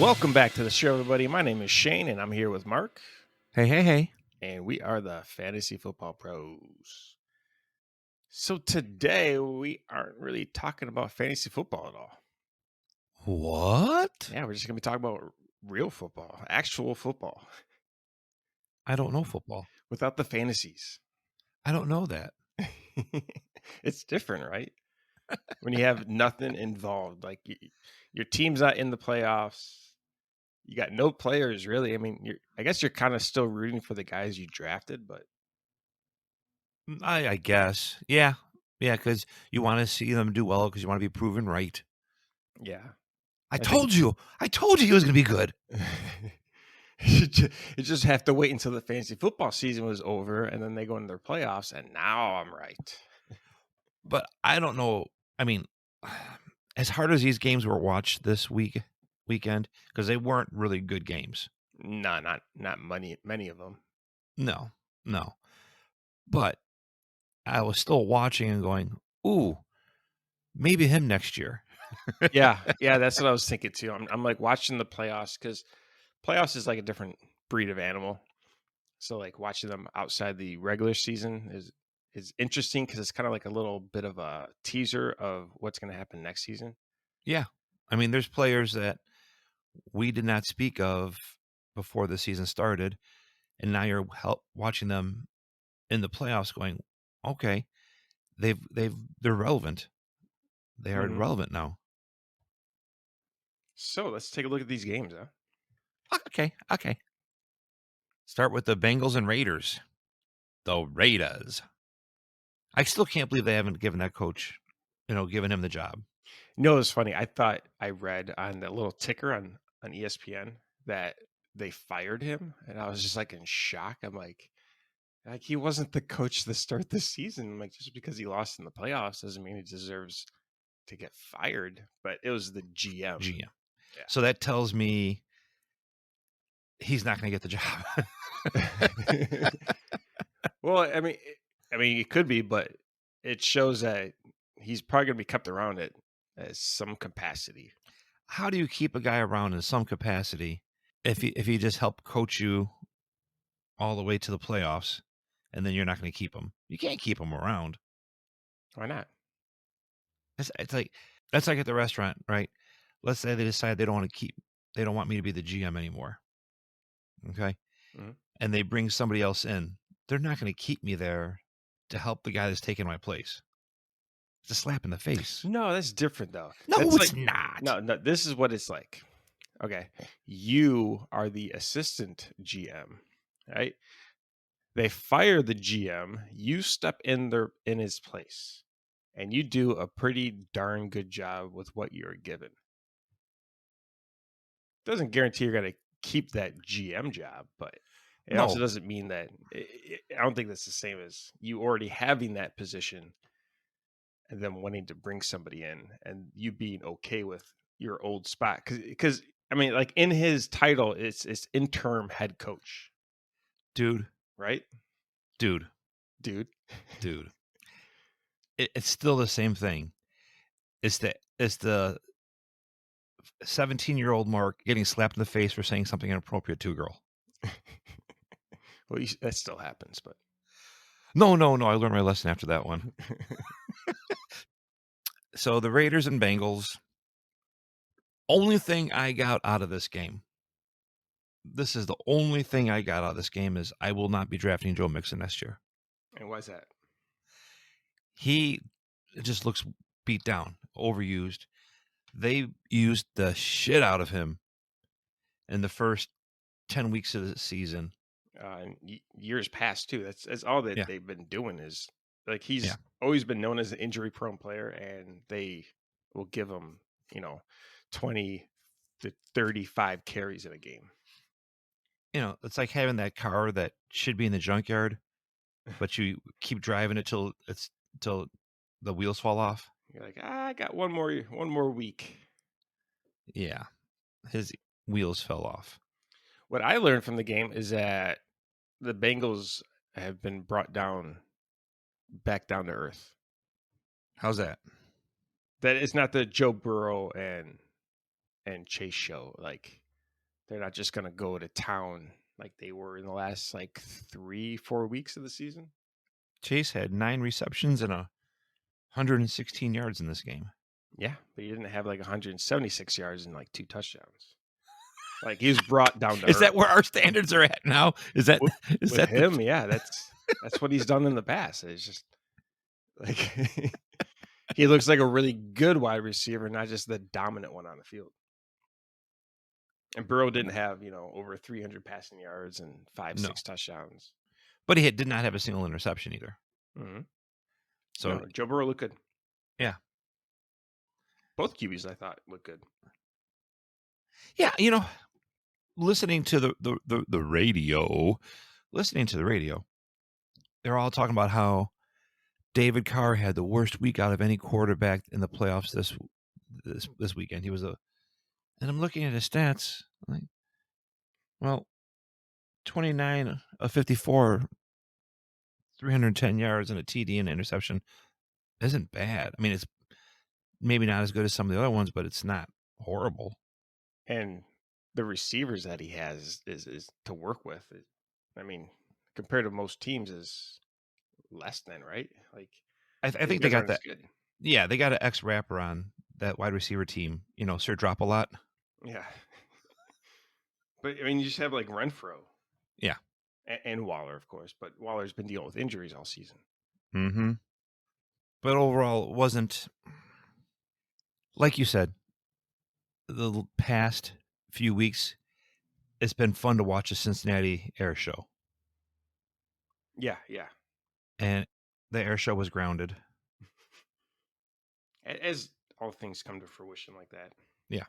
Welcome back to the show, everybody. My name is Shane, and I'm here with Mark. Hey. And we are the Fantasy Football Pros. So today, we aren't really talking about fantasy football at all. What? Yeah, we're just going to be talking about real football, actual football. I don't know football. Without the fantasies. I don't know that. It's different, right? When you have nothing involved. Like, your team's not in the playoffs. You got no players, really. I mean, I guess you're kind of still rooting for the guys you drafted, but I guess. Yeah, because you want to see them do well because you want to be proven right. yeah. I told you he was going to be good. You just have to wait until the fantasy football season was over, and then they go into their playoffs, and now I'm right. But I don't know. I mean, as hard as these games were watched this weekend, because they weren't really good games. No, not many of them. No. But I was still watching and going, ooh, maybe him next year. Yeah, that's what I was thinking too. I'm like watching the playoffs because playoffs is like a different breed of animal. So like watching them outside the regular season is interesting because it's kind of like a little bit of a teaser of what's going to happen next season. Yeah. I mean, there's players that we did not speak of before the season started, and now you're watching them in the playoffs going, okay, they're relevant. They are relevant now. So let's take a look at these games, huh? Okay. Start with the Bengals and Raiders. The Raiders. I still can't believe they haven't given that coach, given him the job. No, it's funny. I thought I read on that little ticker on ESPN that they fired him, and I was just like in shock. I'm like he wasn't the coach to start this season. I'm like, just because he lost in the playoffs doesn't mean he deserves to get fired. But it was the GM. Yeah. So that tells me he's not going to get the job. Well, I mean, it could be, but it shows that he's probably going to be kept around it as some capacity. How do you keep a guy around in some capacity if he just helped coach you all the way to the playoffs, and then you're not going to keep him? You can't keep him around. Why not? It's like that's like at the restaurant, right? Let's say they decide they don't want me to be the GM anymore. Okay. Mm-hmm. And they bring somebody else in. They're not going to keep me there to help the guy that's taking my place. It's a slap in the face. No, that's different though. No, That's it's not. No, this is what it's like. Okay. You are the assistant GM, right? They fire the GM, you step in his place, and you do a pretty darn good job with what you're given. Doesn't guarantee you're going to keep that GM job, but it also doesn't mean that I don't think that's the same as you already having that position and then wanting to bring somebody in and you being okay with your old spot. Because I mean, like in his title, it's interim head coach. Dude. Right? Dude. It's still the same thing. It's the 17-year-old Mark getting slapped in the face for saying something inappropriate to a girl. Well, that still happens, but no. I learned my lesson after that one. So the Raiders and Bengals. Only thing I got out of this game. This is the only thing I got out of this game is I will not be drafting Joe Mixon next year. And why's that? He just looks beat down, overused. They used the shit out of him in the first 10 weeks of the season. And years past too. That's all that they've been doing is like he's always been known as an injury-prone player, and they will give him 20 to 35 carries in a game. It's like having that car that should be in the junkyard, but you keep driving it till the wheels fall off. You're like, I got one more week. Yeah, his wheels fell off. What I learned from the game is that the Bengals have been brought back down to earth. How's that? That it's not the Joe Burrow and Chase show. Like They're not just going to go to town like they were in the last 3-4 weeks of the season. Chase had 9 receptions and 116 yards in this game. Yeah, but he didn't have 176 yards and 2 touchdowns. He was brought down to Is earth. that where our standards are at now? Is that with him? Yeah, that's what he's done in the past. It's just he looks like a really good wide receiver, not just the dominant one on the field. And Burrow didn't have over 300 passing yards and 6 touchdowns. But he did not have a single interception either. Mm-hmm. So Joe Burrow looked good. Yeah. Both QBs I thought looked good. Yeah, listening to the radio, they're all talking about how David Carr had the worst week out of any quarterback in the playoffs this weekend. And I'm looking at his stats, 29 of 54, 310 yards and a TD and an interception isn't bad. I mean, it's maybe not as good as some of the other ones, but it's not horrible. And the receivers that he has is to work with. I mean, compared to most teams, is less than, right? I think they got that. Good. Yeah, they got an ex-rapper on that wide receiver team. Sir Drop a Lot. Yeah. But I mean, you just have Renfro. Yeah. And Waller, of course. But Waller's been dealing with injuries all season. Mm-hmm. But overall, it wasn't, like you said, the past few weeks, it's been fun to watch the Cincinnati Air Show. Yeah. And the Air Show was grounded. As all things come to fruition like that. Yeah.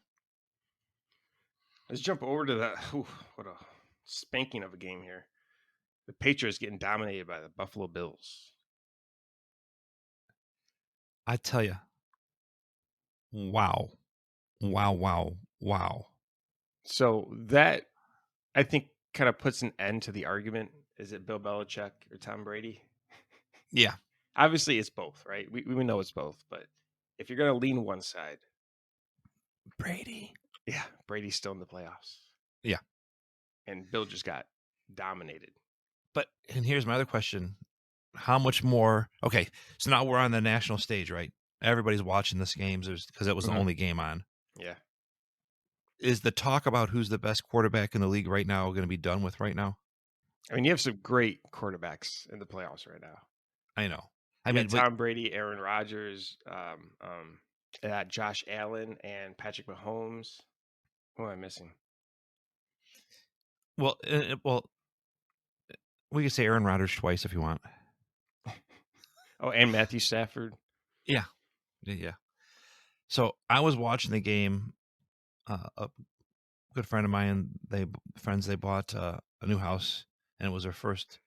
Let's jump over to what a spanking of a game here. The Patriots getting dominated by the Buffalo Bills. I tell you, wow. So that, I think, kind of puts an end to the argument. Is it Bill Belichick or Tom Brady? Yeah. Obviously, it's both, right? We know it's both. But if you're going to lean one side. Brady. Yeah, Brady's still in the playoffs. Yeah. And Bill just got dominated. And here's my other question. How much more? Okay, so now we're on the national stage, right? Everybody's watching this game because it was the only game on. Yeah. Is the talk about who's the best quarterback in the league right now going to be done with right now? I mean, you have some great quarterbacks in the playoffs right now. I know. I mean, Tom Brady, Aaron Rodgers, Josh Allen, and Patrick Mahomes. Who am I missing? Well, we could say Aaron Rodgers twice if you want. Oh, and Matthew Stafford. Yeah. So I was watching the game. A good friend of mine, they bought a new house, and it was their first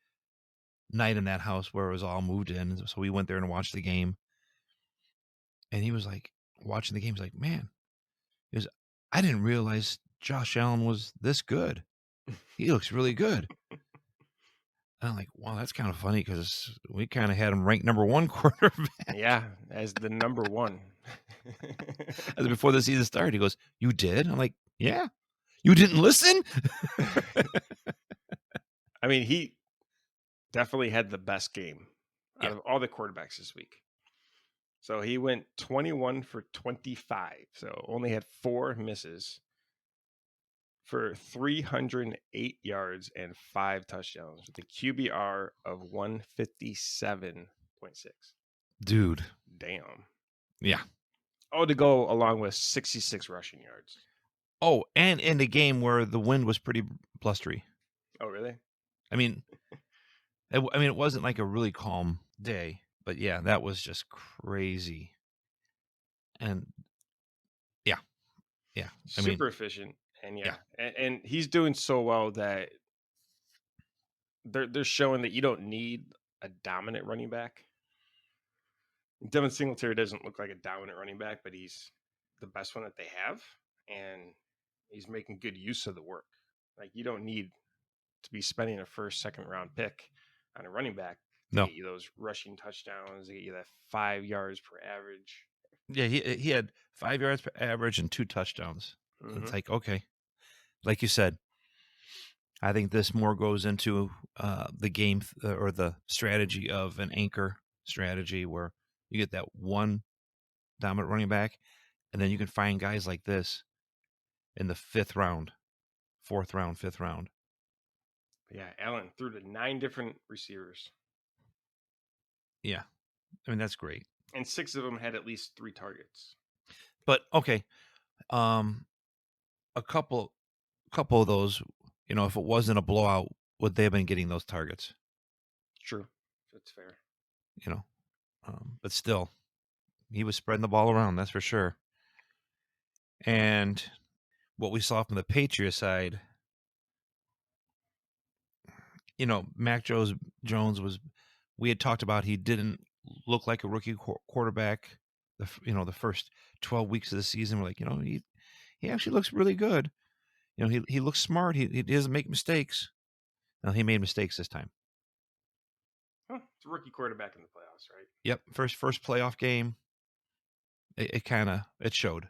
night in that house where it was all moved in. So we went there and watched the game. And he was watching the game. He's like, man, I didn't realize Josh Allen was this good. He looks really good. And I'm like, wow, that's kind of funny because we kind of had him ranked number 1 quarterback. Yeah, as the number 1. As before the season started, he goes, you did? I'm like, yeah. You didn't listen? I mean, he definitely had the best game out of all the quarterbacks this week. So he went 21 for 25. So only had 4 misses for 308 yards and 5 touchdowns with a QBR of 157.6. Dude. Damn. Yeah. Oh, to go along with 66 rushing yards. Oh, and in the game where the wind was pretty blustery. Oh, really? I mean, it wasn't like a really calm day, but yeah, that was just crazy. And yeah. Super efficient. And and he's doing so well that they're showing that you don't need a dominant running back. Devin Singletary doesn't look like a dominant running back, but he's the best one that they have, and he's making good use of the work. You don't need to be spending a first, second round pick on a running back to get you those rushing touchdowns, to get you that 5 yards per average. Yeah, he had 5 yards per average and 2 touchdowns. Mm-hmm. It's like, okay. like you said, I think this more goes into the game or the strategy of an anchor strategy where you get that one dominant running back, and then you can find guys like this in the 5th round, 4th round, 5th round. Yeah, Allen threw to 9 different receivers. Yeah, I mean that's great. And 6 of them had at least 3 targets. But okay, a couple of those, if it wasn't a blowout, would they have been getting those targets? True, that's fair. But still, he was spreading the ball around. That's for sure. And what we saw from the Patriots side, Mac Jones was. We had talked about he didn't look like a rookie quarterback. The first 12 weeks of the season, we're like, he actually looks really good. He looks smart. He doesn't make mistakes. Now he made mistakes this time. It's a rookie quarterback in the playoffs, right? Yep, first playoff game. It kind of showed.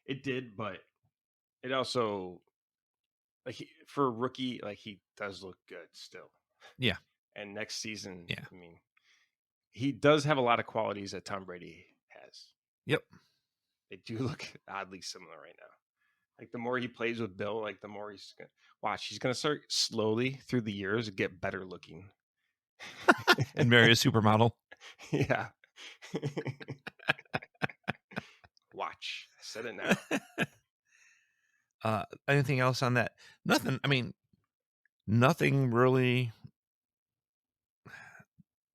It did, but it also for a rookie, he does look good still. Yeah. And next season, yeah, I mean, he does have a lot of qualities that Tom Brady has. Yep. They do look oddly similar right now. Like the more he plays with Bill, the more he's gonna watch. He's gonna start slowly through the years get better looking. And marry a supermodel. Yeah. Watch. I said it now. Anything else on that? Nothing. I mean, nothing really.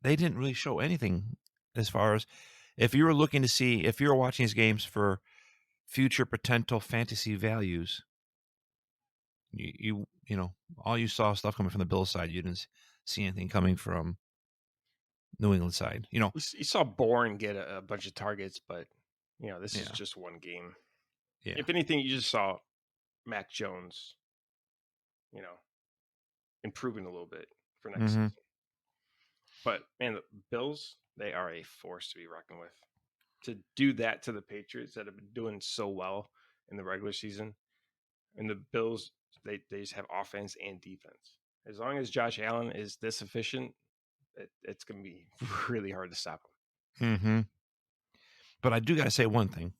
They didn't really show anything as far as if you were looking to see, if you were watching these games for future potential fantasy values, you all you saw stuff coming from the Bills side. You didn't see anything coming from New England side. You saw Bourne get a bunch of targets, but this is just one game. Yeah. If anything, you just saw Mac Jones, improving a little bit for next season. But man, the Bills, they are a force to be reckoned with. To do that to the Patriots that have been doing so well in the regular season, and the Bills, they just have offense and defense. As long as Josh Allen is this efficient, it's going to be really hard to stop him. But I do got to say one thing.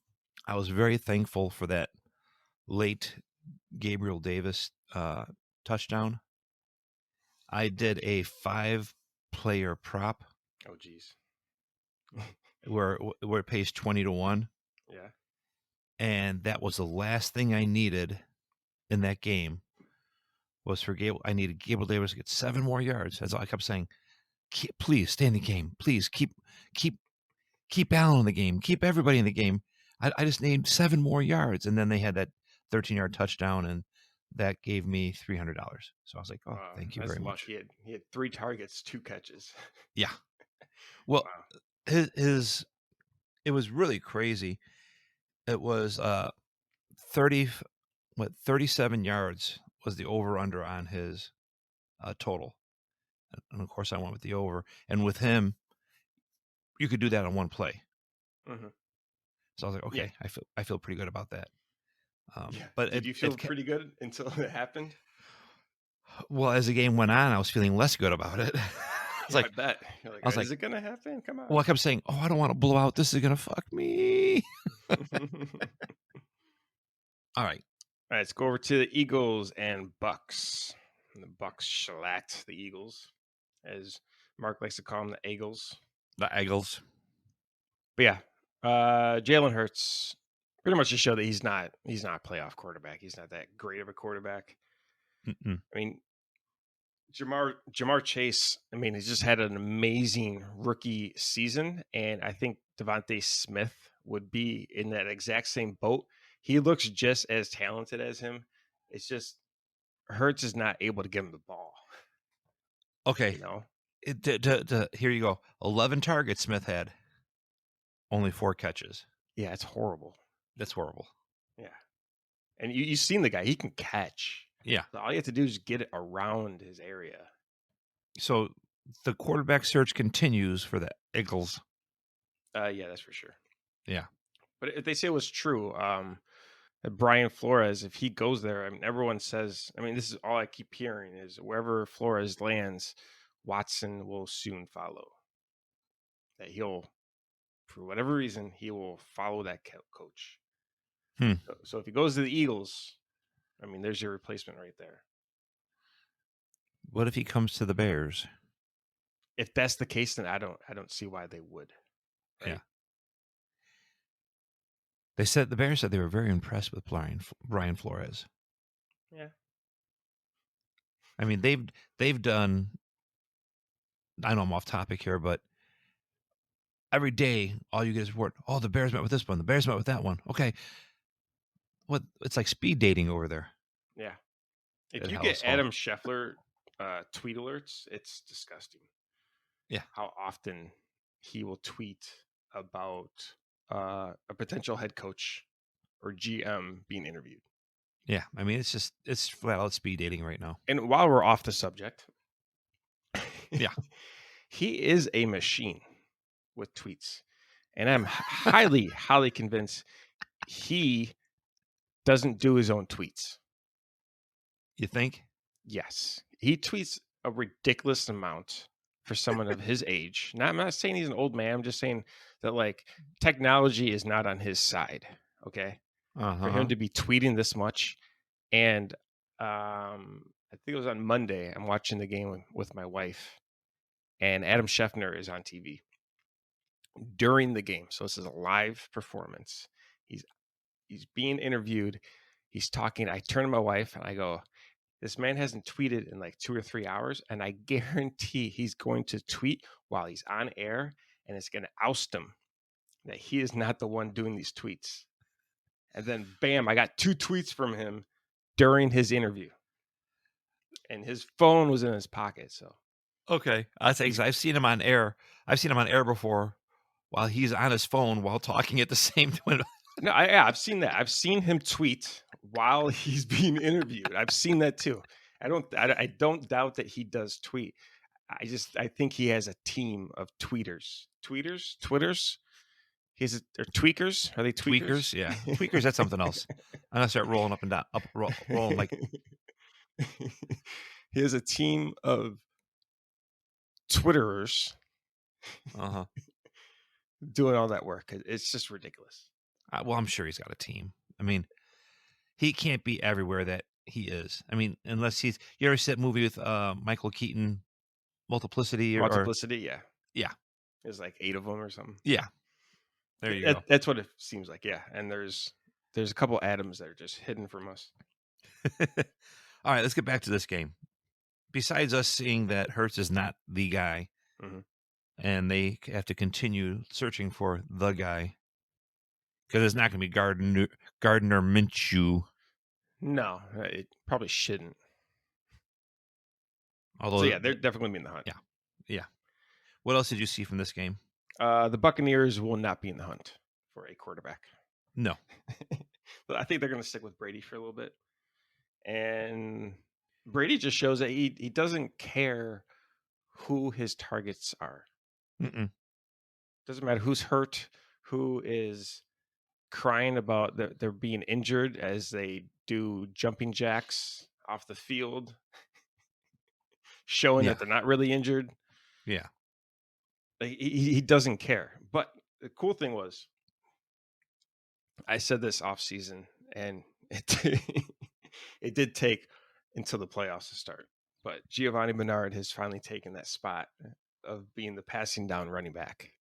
I was very thankful for that late Gabriel Davis touchdown. I did a 5-player prop. Oh, geez. where it pays 20-1. Yeah. And that was the last thing I needed in that game was for I needed Gabriel Davis to get 7 more yards. That's all I kept saying. Please stay in the game. Please keep Allen in the game. Keep everybody in the game. I just need 7 more yards. And then they had that 13-yard touchdown, and that gave me $300. So I was like, oh, thank you very much. He had 3 targets, 2 catches. Yeah. Well, wow. It was really crazy. It was 37 yards was the over-under on his total. And of course I went with the over. And with him, you could do that on one play. Mm-hmm. So I was like, okay, yeah. I feel pretty good about that. But did you feel pretty good until it happened? Well, as the game went on, I was feeling less good about it. I bet. I was like, is it going to happen? Come on. Well, I kept saying, oh, I don't want to blow out. This is going to fuck me. All right, let's go over to the Eagles and Bucs. And the Bucs shellacked the Eagles, as Mark likes to call them, the Eagles. The Eagles. But yeah, Jalen Hurts pretty much just showed that he's not a playoff quarterback. He's not that great of a quarterback. Mm-mm. I mean, Jamar Chase, I mean, he's just had an amazing rookie season, and I think Devontae Smith would be in that exact same boat. He looks just as talented as him. It's just Hurts is not able to give him the ball. Okay. Here you go. 11 targets Smith had. Only 4 catches. Yeah, it's horrible. That's horrible. Yeah. And you've seen the guy. He can catch. Yeah. So all you have to do is get it around his area. So the quarterback search continues for the Eagles. Yeah, that's for sure. Yeah. But if they say it was true, Brian Flores, if he goes there, I mean, everyone says, I mean, this is all I keep hearing is wherever Flores lands, Watson will soon follow. That he'll, for whatever reason, he will follow that coach. Hmm. So if he goes to the Eagles, I mean, there's your replacement right there. What if he comes to the Bears? If that's the case, then I don't see why they would. Right? Yeah. The Bears said they were very impressed with Brian Flores. Yeah. I mean, they've done. I know I'm off topic here, but every day, all you get is report. Oh, the Bears met with this one. The Bears met with that one. Okay, what? It's like speed dating over there Yeah. If at you get Hallis Hall. Adam Scheffler tweet alerts, it's disgusting. Yeah. How often he will tweet about a potential head coach or GM being interviewed. Yeah. I mean, it's flat out speed dating right now. And while we're off the subject, Yeah. he is a machine with tweets. And I'm highly, highly convinced he doesn't do his own tweets. You think? Yes. He tweets a ridiculous amount for someone of his age. Now, I'm not saying he's an old man. I'm just saying that, like, technology is not on his side. Okay. For him to be tweeting this much. And I think it was on Monday. I'm watching the game with my wife, and Adam Scheffner is on TV during the game. So this is a live performance. He's being interviewed. He's talking. I turn to my wife and I go, this man hasn't tweeted in like 2 or 3 hours, and I guarantee he's going to tweet while he's on air, and it's going to oust him that he is not the one doing these tweets. And then, bam, I got 2 tweets from him during his interview, and his phone was in his pocket. So, Okay, I'd say 'cause I've seen him on air. I've seen him on air before, while he's on his phone while talking at the same time. no, I've seen that. I've seen him tweet while he's being interviewed. I've seen that too. I don't doubt that he does tweet. I think he has a team of twitters. They're tweakers. Are they tweakers? Tweakers, yeah, tweakers. That's something else. I'm gonna start rolling up and down, rolling like. He has a team of Twitterers doing all that work. It's just ridiculous. Well, I'm sure he's got a team. I mean, he can't be everywhere that he is. I mean, unless he's. You ever see that movie with Michael Keaton, Multiplicity? Multiplicity, yeah. Yeah. There's like 8 of them or something. Yeah. There you go. That's what it seems like, yeah. And there's a couple Adams that are just hidden from us. All right, let's get back to this game. Besides us seeing that Hurts is not the guy, and they have to continue searching for the guy, because it's not going to be Gardner Minshew. No, it probably shouldn't. Although, so yeah, they're definitely going to be in the hunt. Yeah. What else did you see from this game? The Buccaneers will not be in the hunt for a quarterback. No. But I think they're going to stick with Brady for a little bit. And Brady just shows that he doesn't care who his targets are. Doesn't matter who's hurt, who is crying about they're being injured as they do jumping jacks off the field, showing that they're not really injured. Yeah. He doesn't care. But the cool thing was, I said this off season, and it did take until the playoffs to start. But Giovanni Bernard has finally taken that spot of being the passing down running back.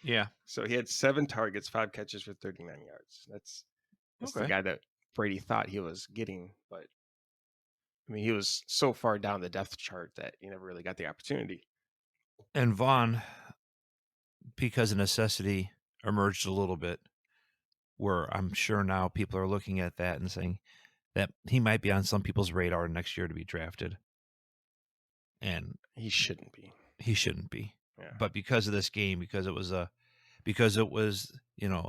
Yeah. So he had 7 targets, 5 catches for 39 yards. That's the guy that Brady thought he was getting. But I mean, he was so far down the depth chart that he never really got the opportunity. And Vaughn, because of necessity, emerged a little bit, where I'm sure now people are looking at that and saying that he might be on some people's radar next year to be drafted. And he shouldn't be. Yeah. But because of this game, because it was a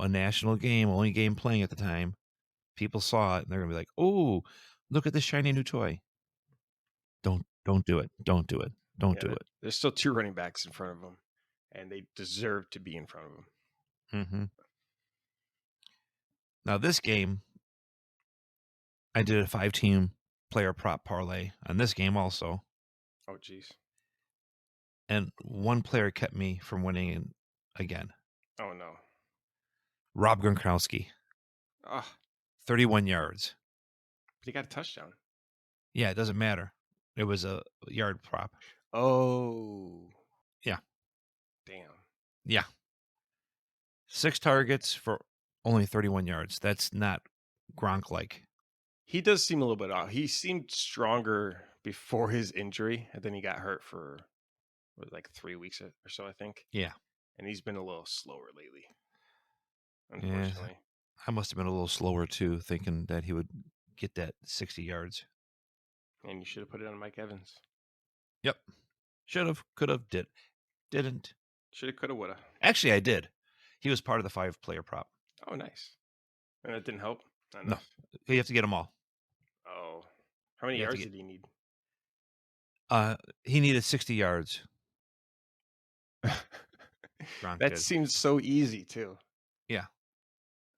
national game, only game playing at the time, people saw it and they're gonna be like, "Oh, look at this shiny new toy." Don't do it. Don't do it. Don't do it. There's still 2 running backs in front of him, and they deserve to be in front of him. Now, this game, I did a 5-team player prop parlay on this game also. Oh, jeez. And one player kept me from winning again. Oh, no. Rob Gronkowski. Oh, 31 yards. but he got a touchdown. Yeah, it doesn't matter. It was a yard prop. Oh. Yeah. Damn. Yeah. 6 targets for only 31 yards. That's not Gronk-like. He does seem a little bit off. He seemed stronger before his injury, and then he got hurt for like 3 weeks or so, I think. Yeah. And he's been a little slower lately, Yeah. unfortunately. I must have been a little slower, too, thinking that he would get that 60 yards. And you should have put it on Mike Evans. Yep. Should have, could have, didn't. Should have, could have, would have. Actually, I did. He was part of the 5-player prop. Oh, nice. And that didn't help? Not No. enough? You have to get them all. Oh. How many yards did he need? He needed 60 yards. That seems so easy, too. Yeah.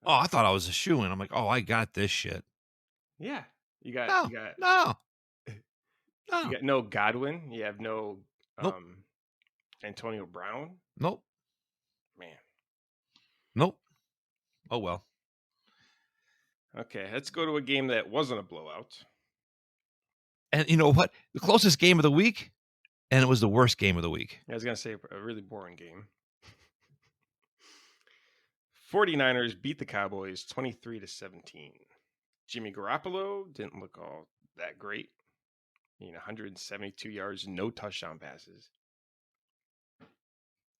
Oh, I thought I was a shoo-in. I'm like, oh, I got this shit. Yeah. You No. You got no Godwin. You have no Nope. Antonio Brown. Nope. Man. Nope. Oh, well. Okay, let's go to a game that wasn't a blowout. And you know what? The closest game of the week, and it was the worst game of the week. I was going to say a really boring game. 49ers beat the Cowboys 23-17. Jimmy Garoppolo didn't look all that great. 172 yards, no touchdown passes.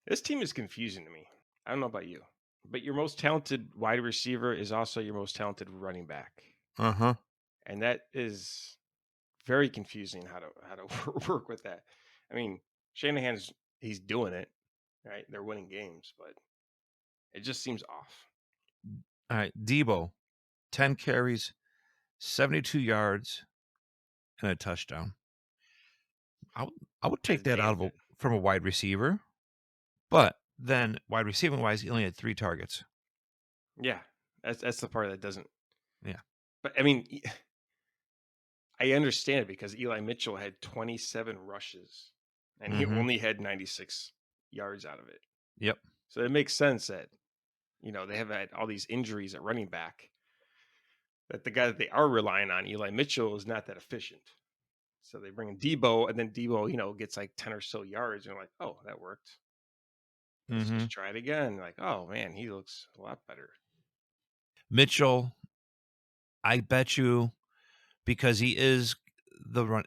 This team is confusing to me. I don't know about you, but your most talented wide receiver is also your most talented running back. Uh-huh. And that is very confusing how to work with that. I mean, he's doing it, right? They're winning games, but it just seems off. All right, Debo, 10 carries, 72 yards, and a touchdown. I would take that out of from a wide receiver, but then wide receiving wise, he only had 3 targets. Yeah, that's the part that doesn't. Yeah, but I mean, I understand it because Eli Mitchell had 27 rushes, and he only had 96 yards out of it. Yep. So it makes sense that they have had all these injuries at running back. That the guy that they are relying on, Eli Mitchell, is not that efficient. So they bring in Debo, and then Debo, gets like 10 or so yards, and you're like, oh, that worked. Let's just try it again. Like, oh man, he looks a lot better. Mitchell, I bet you, because he is the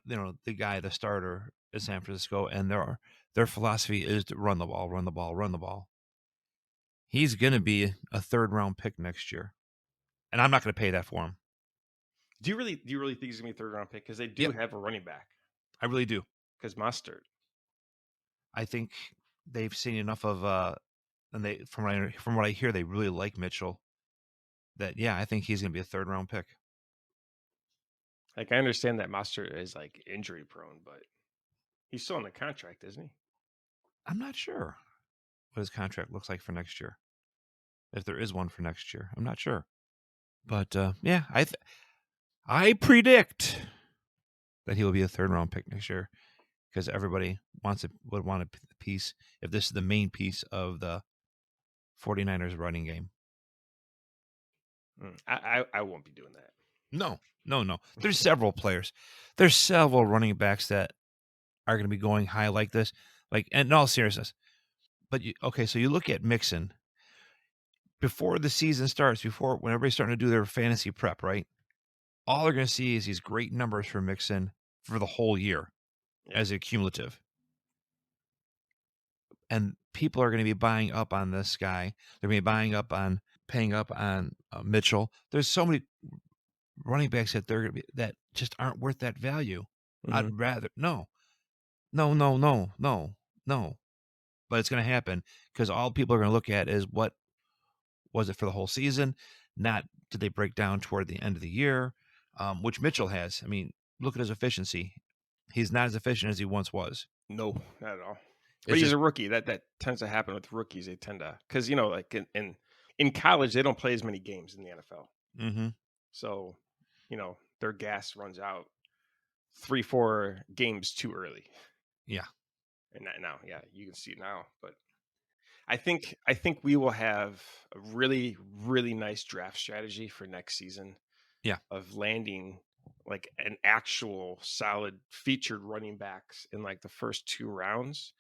guy, the starter at San Francisco, and their philosophy is to run the ball, run the ball, run the ball. He's going to be a 3rd-round pick next year, and I'm not going to pay that for him. Do you really think he's going to be a 3rd-round pick? Because they do have a running back. I really do. Because Mustard. I think they've seen enough of, and from what I hear, they really like Mitchell. That I think he's going to be a 3rd-round pick. Like, I understand that Mustard is like injury prone, but he's still on the contract, isn't he? I'm not sure what his contract looks like for next year. If there is one for next year, I'm not sure. But I predict that he will be a 3rd-round pick next year because everybody would want a piece if this is the main piece of the 49ers running game. I won't be doing that. No. There's several players. There's several running backs that are going to be going high like this. Like, in all seriousness. But so you look at Mixon before the season starts, when everybody's starting to do their fantasy prep, right? All they're going to see is these great numbers for Mixon for the whole year as a cumulative. And people are going to be buying up on this guy. They're going to be paying up on Mitchell. There's so many running backs that they're going to be that just aren't worth that value. I'd rather no. But it's going to happen because all people are going to look at is what was it for the whole season, not did they break down toward the end of the year, which Mitchell has. I mean, look at his efficiency. He's not as efficient as he once was. No, not at all. But he's a rookie. That tends to happen with rookies. They tend to, because like in college they don't play as many games in the NFL. Mm-hmm. So, their gas runs out 3-4 games too early. Yeah. And now, yeah, you can see it now. But I think we will have a really, really nice draft strategy for next season Yeah. of landing like an actual solid featured running backs in like the first 2 rounds,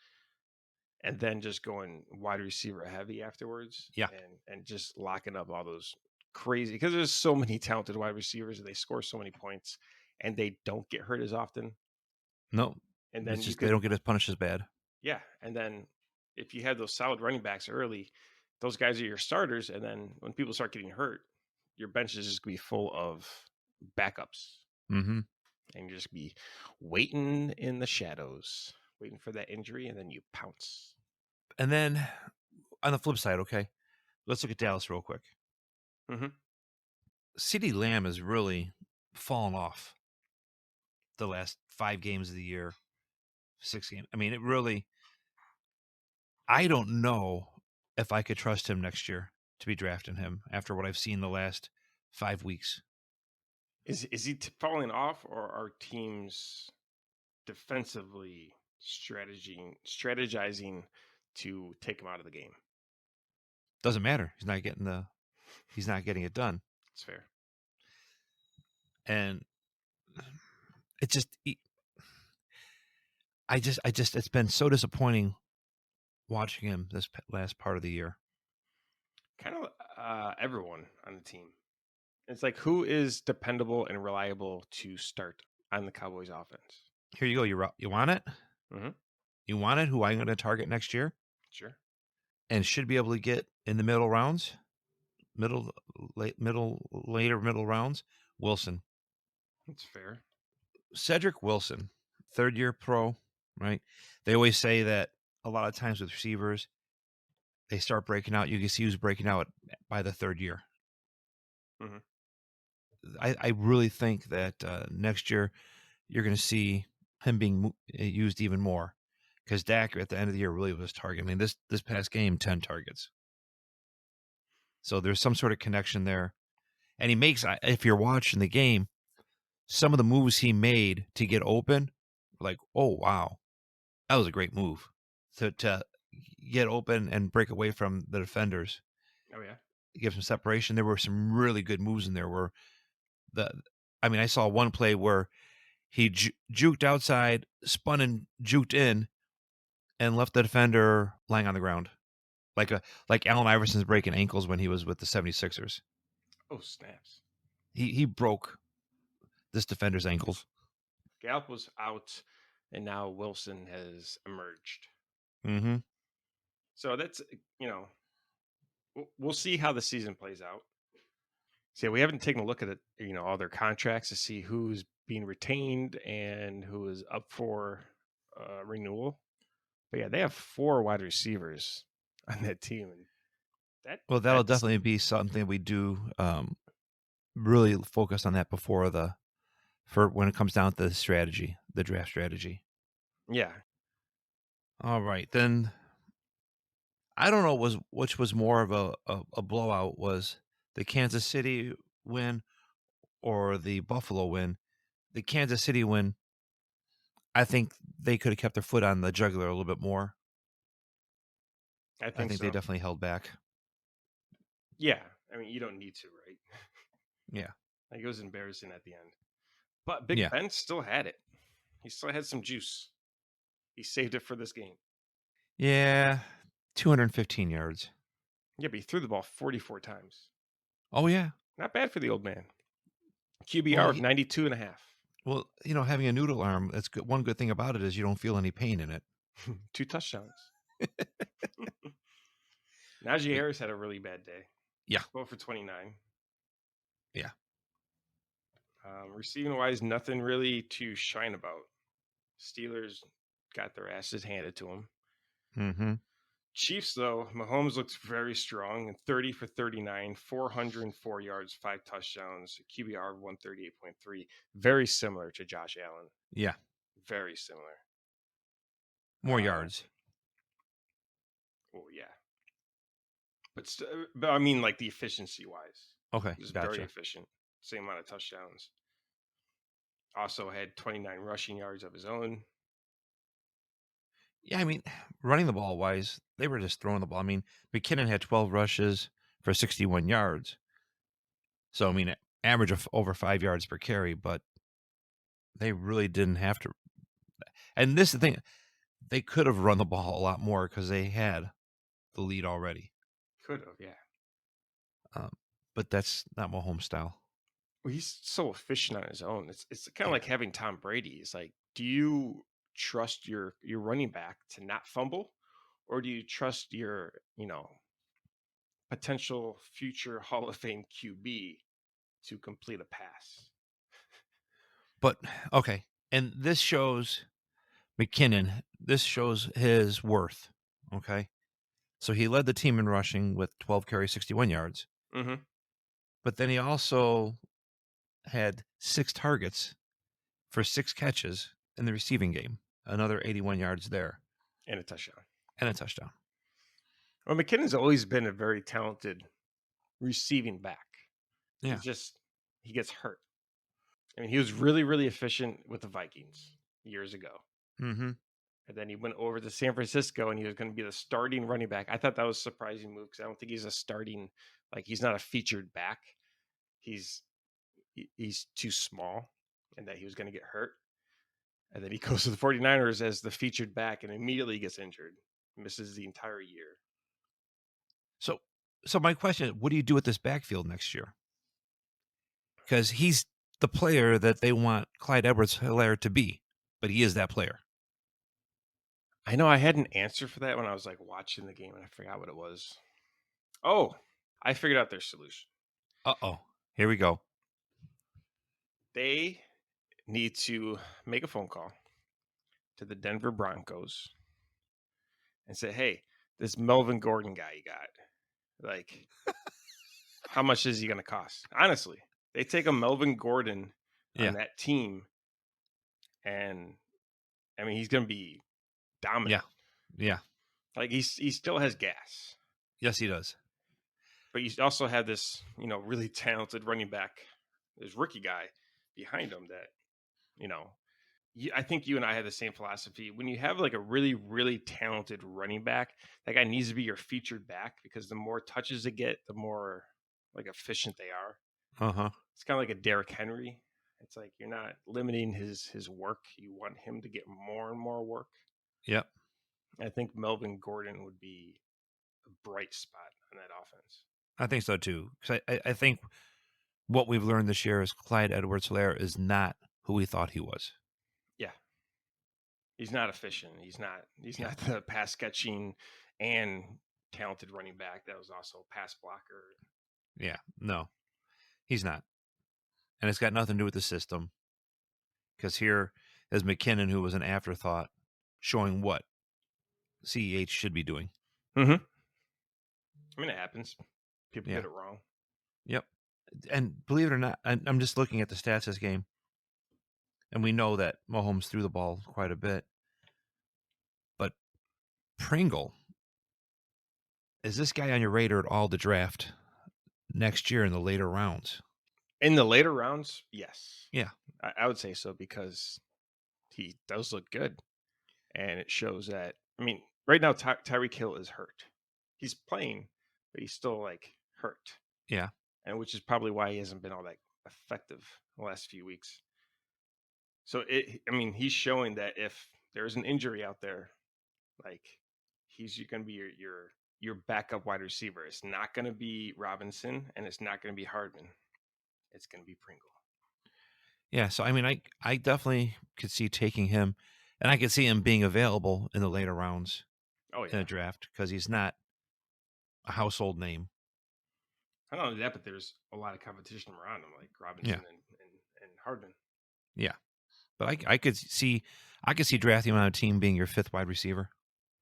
and then just going wide receiver heavy afterwards, Yeah. and just locking up all those crazy, because there's so many talented wide receivers and they score so many points and they don't get hurt as often. No, And it's then you just they could, don't get as punished as bad. yeah, and then if you have those solid running backs early, those guys are your starters, and then when people start getting hurt, your bench is just gonna be full of backups, Mm-hmm. and you just be waiting in the shadows, waiting for that injury, and then you pounce. And then on the flip side, okay, let's look at Dallas real quick. Hmm. CeeDee Lamb has really fallen off the last 5 games of the year, 6 games. I mean, it really. I don't know if I could trust him next year to be drafting him after what I've seen the last 5 weeks. Is he falling off, or are teams defensively strategizing to take him out of the game? Doesn't matter. He's not getting it done. It's fair. And it just I just it's been so disappointing watching him this last part of the year. Kind of everyone on the team. It's like, who is dependable and reliable to start on the Cowboys offense? Here you go. You want it? Hmm. You want it? Who I'm going to target next year Sure. and should be able to get in the middle rounds, later middle rounds. Wilson, That's fair. Cedric Wilson, 3rd-year pro, right? They always say that a lot of times with receivers, they start breaking out. You can see who's breaking out by the 3rd year. Hmm. I really think that next year you're going to see him being used even more because Dak at the end of the year really was target. I mean, this past game, 10 targets. So there's some sort of connection there. And he makes, if you're watching the game, some of the moves he made to get open, like, oh, wow, that was a great move to get open and break away from the defenders, Oh yeah. give some separation. There were some really good moves in there where the, I mean, I saw one play where he juked outside, spun and juked in, and left the defender lying on the ground. Like Allen Iverson's breaking ankles when he was with the 76ers. Oh snaps. He broke this defender's ankles. Gallup was out, and now Wilson has emerged. Mm-hmm. So that's, you know we'll see how the season plays out. See, we haven't taken a look at it, all their contracts to see who's being retained and who is up for renewal. But yeah, they have 4 wide receivers on that team, and Well, that'll that's definitely be something we do really focus on that before for when it comes down to the strategy, the draft strategy. yeah. All right, then I don't know which was more of a blowout, was the Kansas City win or the Buffalo win. The Kansas City win, I think they could have kept their foot on the jugular a little bit more. I I think think they so. definitely held back. Yeah, I mean, you don't need to, right? Yeah. Like, it was embarrassing at the end, but Big Yeah. Ben still had it. He still had some juice. He saved it for this game. Yeah. 215 yards. Yeah, but he threw the ball 44 times. Oh yeah. Not bad for the old man. QBR Well, of 92 and a half. having a noodle arm, that's good. One good thing about it is you don't feel any pain in it. 2 touchdowns. Najee Harris had a really bad day. Yeah. 12 for 29. Yeah. Receiving wise, nothing really to shine about. Steelers got their asses handed to them. Mm-hmm. Chiefs, though, Mahomes looked very strong and 30 for 39, 404 yards, 5 touchdowns, QBR of 138.3. Very similar to Josh Allen. Yeah. Very similar. More yards. Oh, yeah. But I mean, like, the efficiency wise. Okay, He was very gotcha. efficient. Same amount of touchdowns. Also had 29 rushing yards of his own. Yeah, I mean, running the ball wise, they were just throwing the ball. I mean, McKinnon had 12 rushes for 61 yards. So, I mean, average of over 5 yards per carry, but they really didn't have to. And this is the thing, they could have run the ball a lot more because they had the lead already. Could have, yeah. Um, but that's not Mahomes' style. Well, he's so efficient on his own. It's kind of Yeah. like having Tom Brady. It's like, do you trust your running back to not fumble, or do you trust your potential future Hall of Fame QB to complete a pass? But, okay. And this shows McKinnon, this shows his worth. Okay. So he led the team in rushing with 12 carries, 61 yards. Mm-hmm. But then he also had 6 targets for 6 catches in the receiving game, another 81 yards there, And a touchdown. and a touchdown. Well, McKinnon's always been a very talented receiving back. Yeah. He gets hurt. I mean, he was really, really efficient with the Vikings years ago. Mm-hmm. And then he went over to San Francisco and he was going to be the starting running back. I thought that was a surprising move because I don't think he's a starting, like he's not a featured back. He's he's too small and that he was going to get hurt. And then he goes to the 49ers as the featured back and immediately gets injured, misses the entire year. So my question is, what do you do with this backfield next year? Because he's the player that they want Clyde Edwards-Helaire to be, but he is that player. I know I had an answer for that when I was like watching the game and I forgot what it was. Oh, I figured out their solution. Uh-oh. Here we go. They need to make a phone call to the Denver Broncos and say, hey, this Melvin Gordon guy you got, like, how much is he going to cost? Honestly, they take a Melvin Gordon Yeah. on that team, and I mean, he's going to be dominant. Yeah. Yeah. Like, he still has gas. Yes, he does. But you also have this, really talented running back, this rookie guy behind him that, I think you and I have the same philosophy. When you have like a really, really talented running back, that guy needs to be your featured back because the more touches they get, the more like efficient they are. Uh-huh. It's kind of like a Derrick Henry. It's like you're not limiting his work. You want him to get more and more work. Yep. I think Melvin Gordon would be a bright spot on that offense. I think so too. Because I think what we've learned this year is Clyde Edwards-Helaire is not who we thought he was. Yeah. He's not efficient. He's not the pass catching and talented running back that was also a pass blocker. Yeah. No, he's not. And it's got nothing to do with the system. Because here is McKinnon, who was an afterthought, showing what CEH should be doing. Mm-hmm. I mean, it happens. People Yeah. get it wrong. Yep. And believe it or not, I'm just looking at the stats this game, and we know that Mahomes threw the ball quite a bit. But Pringle, is this guy on your radar at all to draft next year in the later rounds? In the later rounds, yes. Yeah. I would say so because he does look good. And it shows that, I mean, right now, Tyreek Hill is hurt. He's playing, but he's still like hurt. Yeah. And which is probably why he hasn't been all that effective the last few weeks. So, he's showing that if there's an injury out there, like he's going to be your backup wide receiver. It's not going to be Robinson and it's not going to be Hardman. It's going to be Pringle. Yeah. So, I mean, I definitely could see taking him, and I could see him being available in the later rounds in a draft because he's not a household name. I don't know that, but there's a lot of competition around him, like Robinson and Hardman. Yeah. But I could see drafting him on a team being your fifth wide receiver.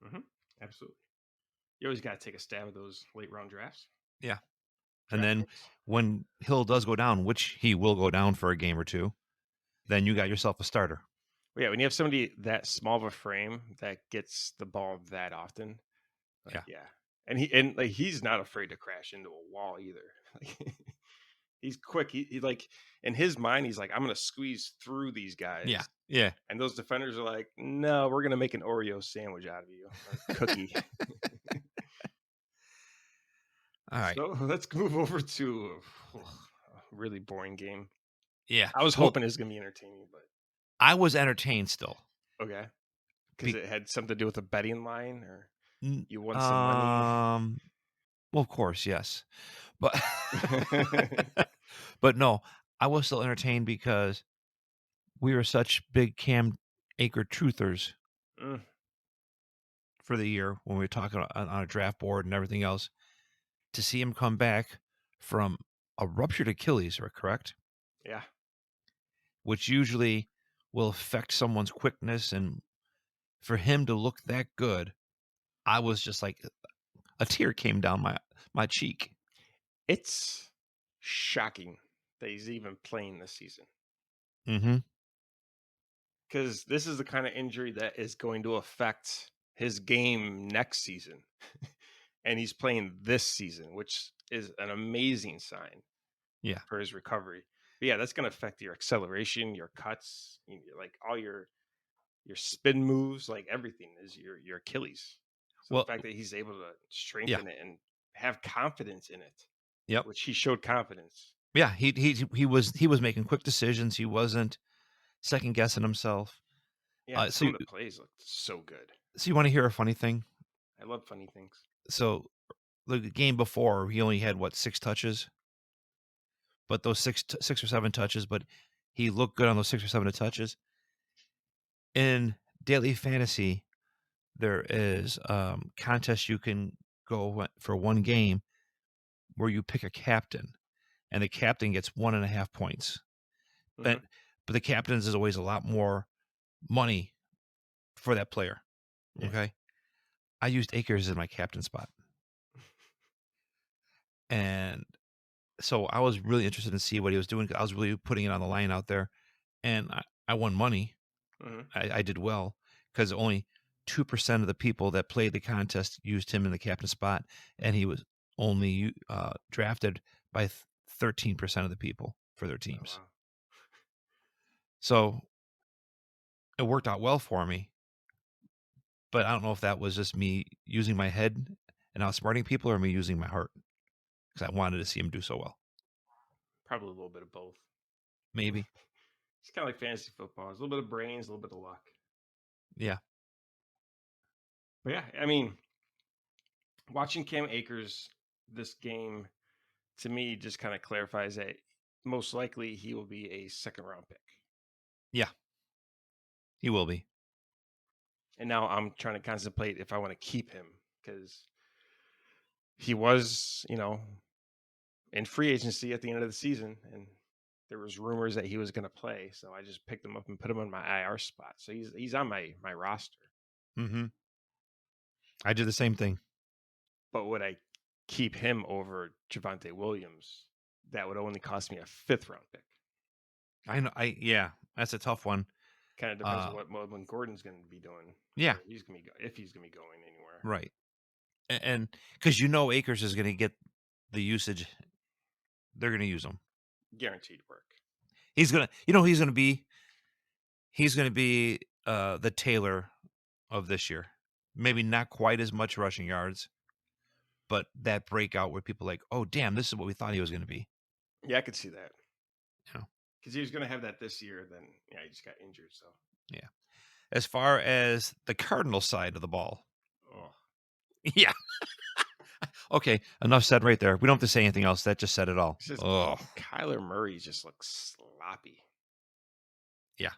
Mm-hmm. Absolutely. You always got to take a stab at those late round drafts. Yeah. And then when Hill does go down, which he will go down for a game or two, then you got yourself a starter. Well, yeah, when you have somebody that small of a frame that gets the ball that often, yeah. And he's not afraid to crash into a wall either. He's quick. He like in his mind, he's like, I'm gonna squeeze through these Yeah. guys. Yeah. And those defenders are like, no, we're gonna make an Oreo sandwich out of you or cookie. All right. So let's move over to a really boring game. Yeah. I was Well, hoping it was gonna be entertaining, but I was entertained still. okay. Because Be- it had something to do with a betting line or n- you won some money. um. Well, of course, yes, but but no, I was still entertained because we were such big Cam Akers truthers Mm, for the year when we were talking on a draft board and everything else. To see him come back from a ruptured Achilles, or correct, yeah. which usually will affect someone's quickness, and for him to look that good, I was just like a tear came down my cheek. It's shocking that he's even playing this season. Mm-hmm. Because this is the kind of injury that is going to affect his game next season. And he's playing this season, which is an amazing sign Yeah. for his recovery. But yeah, that's going to affect your acceleration, your cuts, like all your spin moves, like everything is your Achilles. So the Well, fact that he's able to yeah. strengthen it and have confidence in it, Yep. which he showed confidence. Yeah. He was making quick decisions. He wasn't second guessing himself. Yeah, So some of the plays looked so good. so you want to hear a funny thing? I love funny things. So the game before he only had what 6 touches, but those six or seven touches, but he looked good on those 6 or 7 touches. In daily fantasy, there is contest you can go for one game where you pick a captain, and the captain gets 1.5 points. Hmm. But but the captains is always a lot more money for that player. Yeah. Okay, I used Akers in my captain spot, and so I was really interested to see what he was doing. 'Cause I was really putting it on the line out there, and I won money. Hmm. I did well because only 2% of the people that played the contest used him in the captain spot, and he was only drafted by 13% of the people for their Oh teams. wow. So it worked out well for me, but I don't know if that was just me using my head and outsmarting people, or me using my heart because I wanted to see him do so well. Probably a little bit of both. Maybe, It's kind of like fantasy football. It's a little bit of brains, a little bit of luck. yeah, But yeah, I mean, watching Cam Akers this game to me just kind of clarifies that most likely he will be a second round pick. yeah, he will be. And now I'm trying to contemplate if I want to keep him because he was, in free agency at the end of the season, and there was rumors that he was going to play. So I just picked him up and put him on my IR spot. So he's on my roster. Mm-hmm. I did the same thing. But would I keep him over Javonte Williams? That would only cost me a fifth round pick. I know. Yeah, that's a tough one. Kind of depends on what Melvin Gordon's going to be doing, Yeah, or he's going to be if he's going to be going anywhere. right. And because Akers is going to get the usage, they're going to use him. Guaranteed work. He's going to, he's going to be the Taylor of this year. Maybe not quite as much rushing yards, but that breakout where people are like, oh damn, this is what we thought he was going to be. Yeah, I could see that. You know, Because he was going to have that this year. Then yeah, he just got injured. So yeah. As far as the Cardinal side of the ball, oh, yeah. Okay, enough said right there. We don't have to say anything else. That just said it all. it's just Oh, Kyler Murray just looks sloppy. yeah.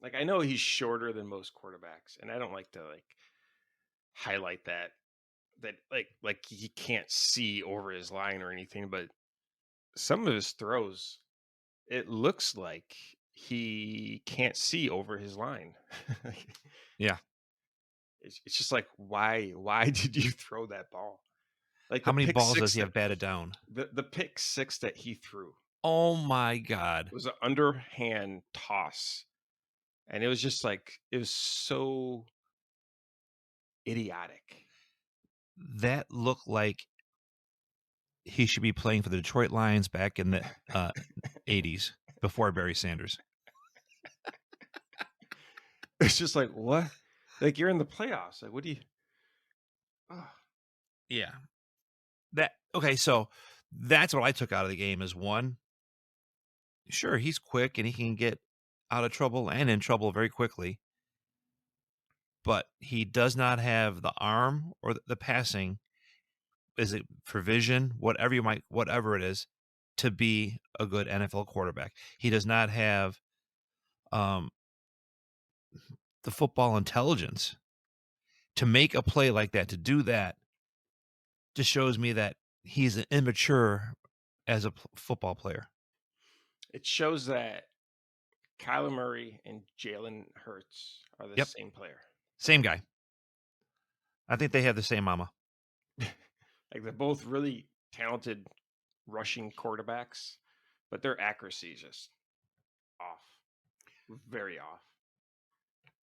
Like I know he's shorter than most quarterbacks, and I don't like to highlight that like he can't see over his line or anything, but some of his throws, it looks like he can't see over his line. Yeah. It's just like why did you throw that ball? Like How the many pick balls does six he that have batted down? the pick six that he threw Oh my God. was an underhand toss, and it was just like it was so idiotic. That looked like he should be playing for the Detroit Lions back in the 80s before Barry Sanders. It's just like, what? Like, you're in the playoffs. Like, what do you? Oh. Yeah. Okay, so that's what I took out of the game is one, sure, he's quick and he can get out of trouble and in trouble very quickly, but he does not have the arm or the passing, is it for vision, whatever it is, to be a good NFL quarterback. He does not have the football intelligence to make a play like that, to do that. Just shows me that he's immature as a football player. It shows that Kyler Murray and Jalen Hurts are the same player. Same guy. I think they have the same mama. Like, they're both really talented rushing quarterbacks, but their accuracy is just off. Very off.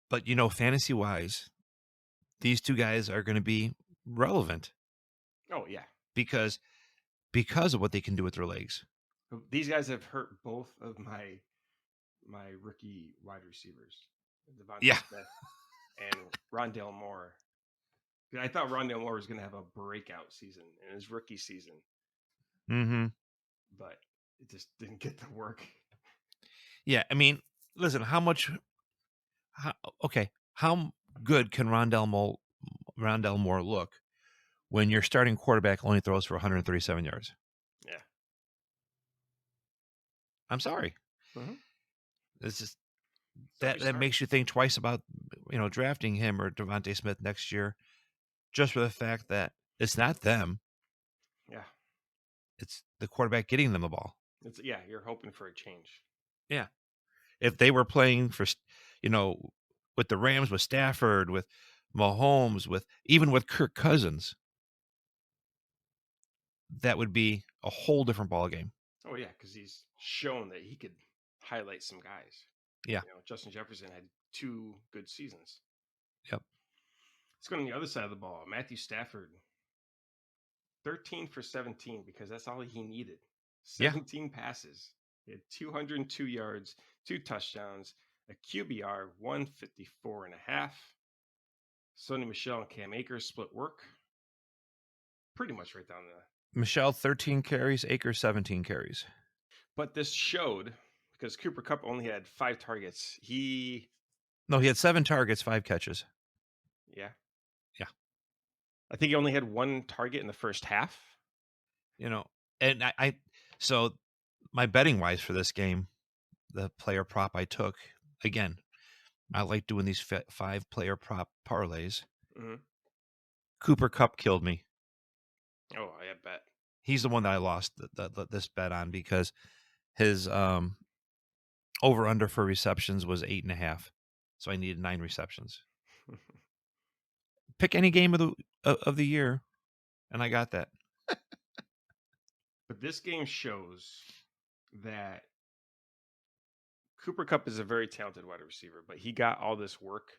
But, you know, fantasy-wise, these two guys are going to be relevant. Oh, yeah. Because of what they can do with their legs. These guys have hurt both of my rookie wide receivers, Devontae Smith and Rondale Moore. I thought Rondale Moore was going to have a breakout season in his rookie season. Mm-hmm. But it just didn't get the work. Yeah, I mean, listen, how good can Rondale Moore look when your starting quarterback only throws for 137 yards? Yeah. I'm sorry. Mm-hmm. It's just that makes you think twice about, you know, drafting him or Devontae Smith next year, just for the fact that it's not them. Yeah. It's the quarterback getting them the ball. You're hoping for a change. Yeah. If they were playing for, you know, with the Rams, with Stafford, with Mahomes, even with Kirk Cousins, that would be a whole different ball game. Oh, yeah, because he's shown that he could highlight some guys. Yeah. You know, Justin Jefferson had 2 good seasons. Yep. Let's go on the other side of the ball. Matthew Stafford, 13 for 17, because that's all he needed. 17 passes. He had 202 yards, 2 touchdowns, a QBR 154.5. Sonny Michel and Cam Akers split work. Pretty much right down the. Michel 13 carries, Akers 17 carries. But this showed, because Cooper Kupp only had 5 targets. He had 7 targets, 5 catches. Yeah. Yeah. I think he only had 1 target in the first half. You know, and so my betting wise for this game, the player prop I took, again, I like doing these 5 player prop parlays. Mm-hmm. Cooper Kupp killed me. Oh, I bet. He's the one that I lost this bet on because his over under for receptions was 8.5, so I needed 9 receptions. Pick any game of the year, and I got that. But this game shows that Cooper Kupp is a very talented wide receiver, but he got all this work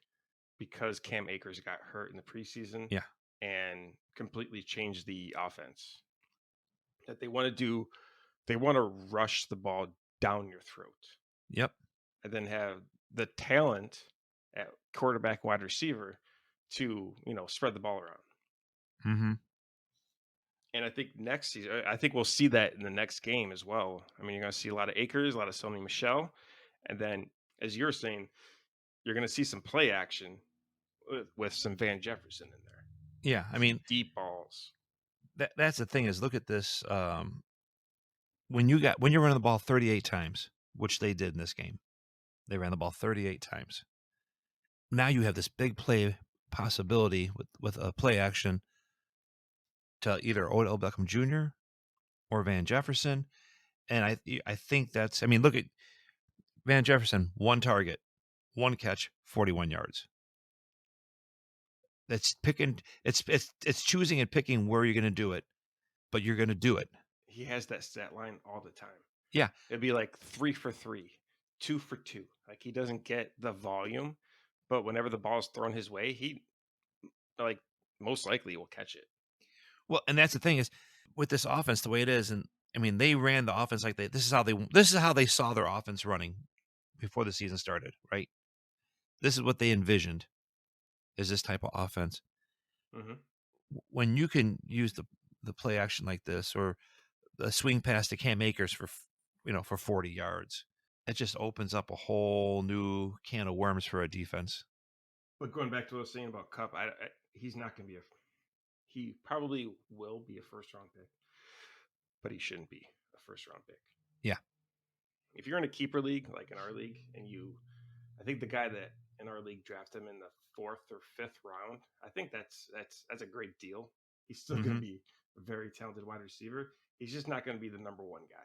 because Cam Akers got hurt in the preseason. Yeah. And completely changed the offense. That they want to do, they want to rush the ball down your throat. Yep. And then have the talent at quarterback, wide receiver to, you know, spread the ball around. Mm-hmm. And I think next season, I think we'll see that in the next game as well. I mean, you're going to see a lot of Akers, a lot of Sonny Michel. And then, as you're saying, you're going to see some play action with some Van Jefferson in there. Yeah, I mean, deep balls. That's the thing is, look at this. When you're running the ball 38 times, which they did in this game, they ran the ball 38 times. Now you have this big play possibility with a play action to either Odell Beckham Jr. or Van Jefferson, and I think that's. I mean, look at Van Jefferson, 1 target, 1 catch, 41 yards. That's picking. It's choosing and picking where you're going to do it, but you're going to do it. He has that stat line all the time. Yeah, it'd be like 3 for 3, 2 for 2. Like, he doesn't get the volume, but whenever the ball is thrown his way, he, like, most likely will catch it. Well, and that's the thing is, with this offense the way it is, and I mean, they ran the offense like this is how they saw their offense running before the season started, right? This is what they envisioned is this type of offense. Mm-hmm. When you can use the play action like this, or the swing pass to Cam Akers for 40 yards, it just opens up a whole new can of worms for a defense. But going back to what I was saying about Cup, he's not going to be he probably will be a first round pick, but he shouldn't be a first round pick. Yeah. If you're in a keeper league, like in our league, and I think the guy that in our league drafted him in the 4th or 5th round, I think that's a great deal. He's still going to be a very talented wide receiver. He's just not going to be the number one guy.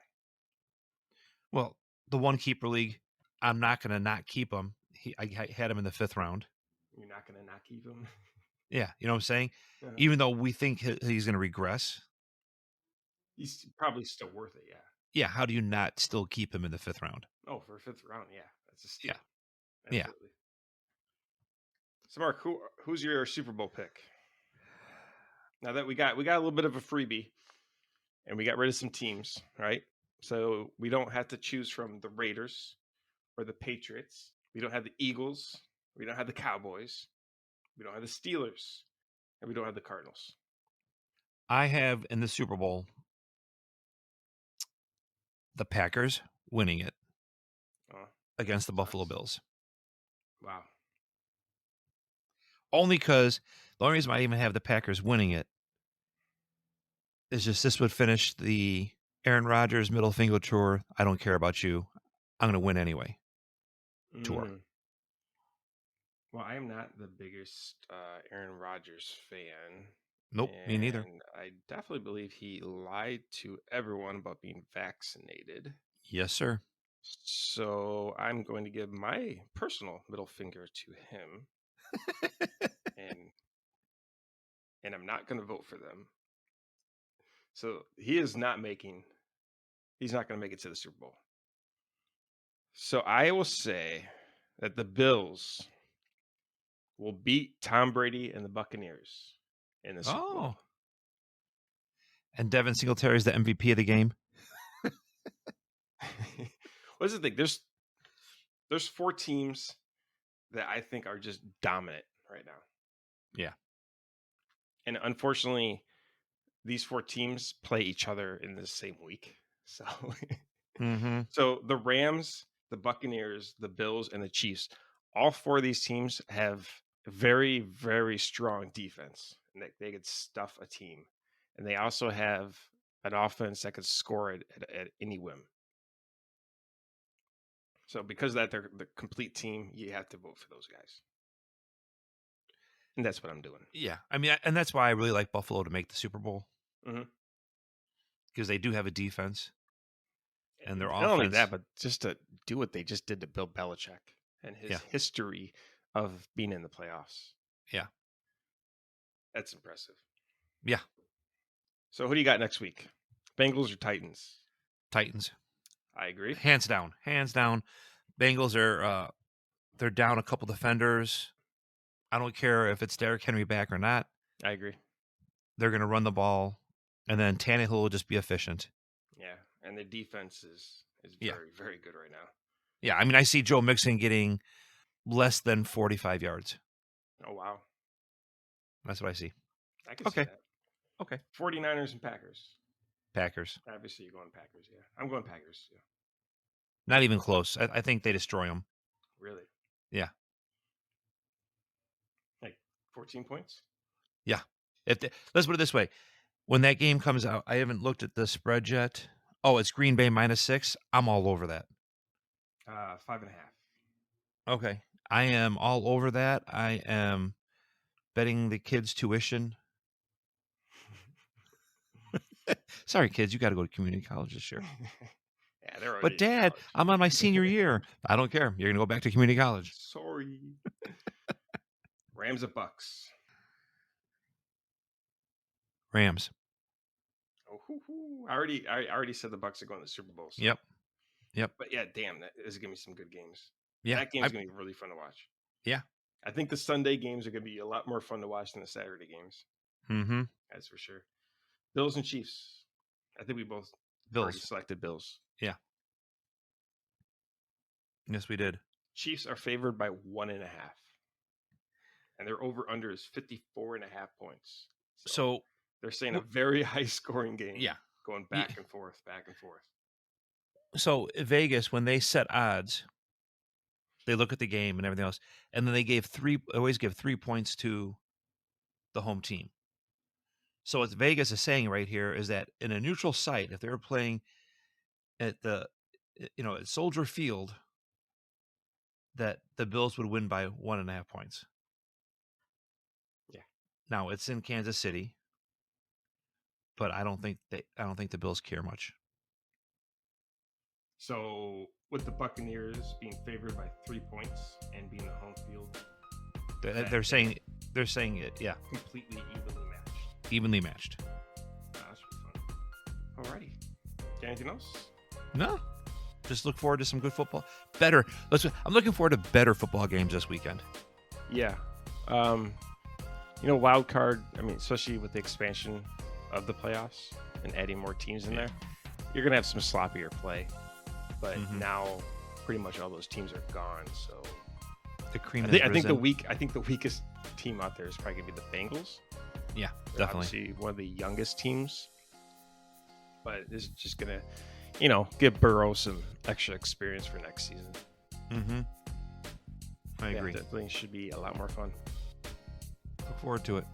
Well, the one keeper league, I'm not going to not keep him. I had him in the 5th round. You're not going to not keep him? Yeah, you know what I'm saying? Uh-huh. Even though we think he's going to regress. He's probably still worth it, yeah. Yeah, how do you not still keep him in the 5th round? Oh, for a 5th round, yeah. That's a steal. Yeah. Absolutely. So, Mark, who's your Super Bowl pick? Now that we got a little bit of a freebie, and we got rid of some teams, right? So we don't have to choose from the Raiders or the Patriots. We don't have the Eagles. We don't have the Cowboys. We don't have the Steelers, and we don't have the Cardinals. I have in the Super Bowl the Packers winning it against the Buffalo Bills. Wow. Only because the only reason I even have the Packers winning it is just this would finish the Aaron Rodgers middle finger tour. I don't care about you. I'm going to win anyway. Tour. Well, I am not the biggest Aaron Rodgers fan. Nope, me neither. And I definitely believe he lied to everyone about being vaccinated. Yes, sir. So I'm going to give my personal middle finger to him. and I'm not going to vote for them. So he's not going to make it to the Super Bowl. So I will say that the Bills will beat Tom Brady and the Buccaneers in the Super Bowl. And Devin Singletary is the MVP of the game. What's the thing? There's 4 teams that I think are just dominant right now. Yeah. And unfortunately, these 4 teams play each other in the same week. So, So the Rams, the Buccaneers, the Bills, and the Chiefs, all 4 of these teams have very, very strong defense, and they could stuff a team. And they also have an offense that could score it at any whim. So because of that, they're the complete team. You have to vote for those guys. And that's what I'm doing. Yeah. I mean, and that's why I really like Buffalo to make the Super Bowl. Mm-hmm. Because they do have a defense. And their offense. Not only that, but just to do what they just did to Bill Belichick and his history of being in the playoffs. Yeah. That's impressive. Yeah. So who do you got next week? Bengals or Titans? Titans. I agree. Hands down. Bengals are they're down a couple defenders. I don't care if it's Derrick Henry back or not. I agree. They're going to run the ball, and then Tannehill will just be efficient. Yeah, and the defense is very, very good right now. Yeah, I mean, I see Joe Mixon getting less than 45 yards. Oh, wow. That's what I see. I can see that. Okay. 49ers and Packers. Packers. Obviously, you're going Packers, yeah. I'm going Packers, yeah. Not even close. I think they destroy them. Really? Yeah. Like 14 points? Yeah. Let's put it this way. When that game comes out, I haven't looked at the spread yet. Oh, it's Green Bay -6. I'm all over that. 5.5. Okay. I am all over that. I am betting the kids' tuition. Sorry, kids, you got to go to community college this year. Yeah, they're already. But Dad, I'm on my senior year. I don't care. You're gonna go back to community college. Sorry. Rams at Bucs. Rams. Oh, I already said the Bucs are going to the Super Bowl. So. Yep. But yeah, damn, that is gonna be some good games. Yeah, that game's gonna be really fun to watch. Yeah. I think the Sunday games are gonna be a lot more fun to watch than the Saturday games. Mm-hmm. That's for sure. Bills and Chiefs. I think we both already selected Bills. Yeah. Yes, we did. Chiefs are favored by 1.5. And their over-under is 54.5 points. So they're saying a very high-scoring game. Yeah. Going back and forth, back and forth. So Vegas, when they set odds, they look at the game and everything else, and then they always give 3 points to the home team. So what Vegas is saying right here is that in a neutral site, if they were playing at at Soldier Field, that the Bills would win by 1.5 points. Yeah. Now it's in Kansas City, but I don't think the Bills care much. So with the Buccaneers being favored by 3 points and being the home field, they're saying it, yeah, completely evenly matched. Evenly matched. That's fun. Alrighty. Got anything else? No. Just look forward to some good football. I'm looking forward to better football games this weekend. Yeah. Wild card, especially with the expansion of the playoffs and adding more teams in there, you're going to have some sloppier play. But now pretty much all those teams are gone. So the cream I think the weakest team out there is probably going to be the Bengals. Yeah, They're definitely. Obviously one of the youngest teams. But this is just going to, give Burrow some extra experience for next season. Mm-hmm. I agree. Definitely should be a lot more fun. Look forward to it.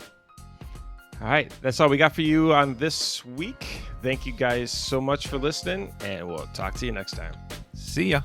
All right. That's all we got for you on this week. Thank you guys so much for listening, and we'll talk to you next time. See ya.